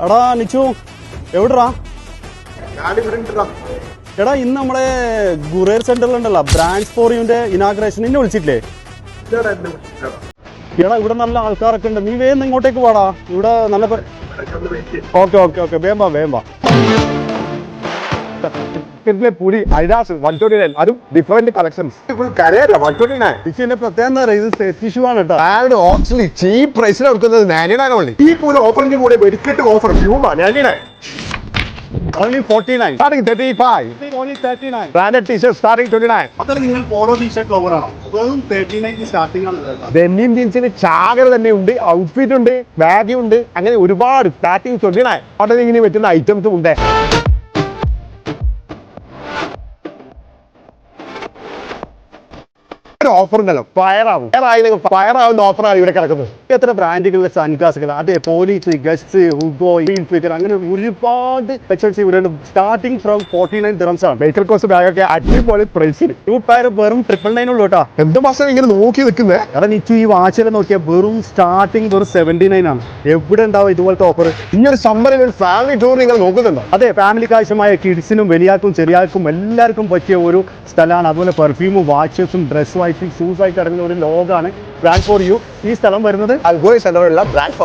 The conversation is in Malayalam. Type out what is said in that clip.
എടാ നിച്ചു എവിടെടാ? എടാ ഇന്ന് നമ്മളെ ഗുറേർ സെന്ററിലുണ്ടല്ലോ ബ്രാൻഡ് ഫോർ യുവിന്റെ ഇനാഗ്രേഷൻ ഇന്നെ വിളിച്ചിട്ടില്ലേ? എടാ ഇവിടെ നല്ല ആൾക്കാരൊക്കെ ഉണ്ട്, നീ വേഗം ഇങ്ങോട്ടേക്ക് വാടാ. ഇവിടെ നല്ല ഓക്കെ ഓക്കെ ഓക്കെ വേഗം വാ. പൂരി അഡിഡാസ് 129 അതും ഡിഫറെന്റ് കളക്ഷൻസ് കരയല്ല 129. ഇതിന്റെ പ്രത്യേകം എന്താ പറയുക, ഇത് സെറ്റ് ഇഷ്യൂ ആണ് കേട്ടോ. ആൻഡ് ഓക്സിലി ചീപ്പ് പ്രൈസിൽ കൊടുക്കുന്നത് 99 ഓൺലി. ഈ പോലെ ഓഫറിന്റെ കൂടെ വെടിക്കെട്ട് offer Puma 99 Only 49. starting 35. Only 39. Branded t-shirt starting 29. അത്ര നിങ്ങൾ പോളോ ടീഷർട്ട് ലോവർ ആണോ? വെറും 39 സ്റ്റാർട്ടിംഗ് ആണ് കേട്ടോ. ഡെനിം ജീൻസിന് ചാകര തന്നെ ഉണ്ട്, ഔട്ട്ഫിറ്റ് ഉണ്ട്, ബാഗ് ഉണ്ട്, അങ്ങനെ ഒരുപാട് സ്റ്റാർട്ടിങ് 29 അവിടെ ഇങ്ങനെ പറ്റുന്ന ഐറ്റംസും ഉണ്ട്. ഓഫർ ഉണ്ടല്ലോ, ഫയറാവുന്ന ഓഫറാണ് ഇവിടെ കിടക്കുന്നത്. എത്ര ബ്രാൻഡുകളുടെ സൺഗ്ലാസുകൾ, അതെ പോലീസ്, ഗസ്റ്റ്, ഹുഗോ, ഇൻഫിറ്റർ, അങ്ങനെ ഒരുപാട് സെക്ഷൻസ് ഇവിടെ സ്റ്റാർട്ടിംഗ് ഫ്രം 49 dirhams ആണ്. ബേക്കൽ കോസ്റ്റ് ബാഗൊക്കെ അടിപൊളി പ്രൈസിൽ. ടൂ പയർ വെറും 999 ഉള്ളൂ കേട്ടോ. എന്ത് മാസം ഇങ്ങനെ നോക്കി നിൽക്കുന്നത്? എടാ നിച്ചു ഈ വാച്ചിൽ നോക്കിയാൽ വെറും സ്റ്റാർട്ടിംഗ് വെറും 79 ആണ്. എവിടെ ഉണ്ടാവും ഇതുപോലത്തെ ഓഫർ? ഈ ഒരു സമ്മറിൽ ഒരു ഫാമിലി ടൂർ നിങ്ങൾ നോക്കുന്നുണ്ടോ? അതെ, ഫാമിലിക്ക് ആവശ്യമായ കിഡ്സിനും വലിയാൾക്കും ചെറിയാൾക്കും എല്ലാവർക്കും പറ്റിയ ഒരു സ്ഥലമാണ്. അതുപോലെ പെർഫ്യൂമും വാച്ചസും ഡ്രസ്സും ഷൂസ് ആയിട്ട് അടങ്ങുന്ന ഒരു ലോഗാണ് ബ്രാൻഡ് ഫോർ യു. ഈ സ്ഥലം വരുന്നത് അൽഗോയ് സെന്ററിലുള്ള ബ്രാൻഡ്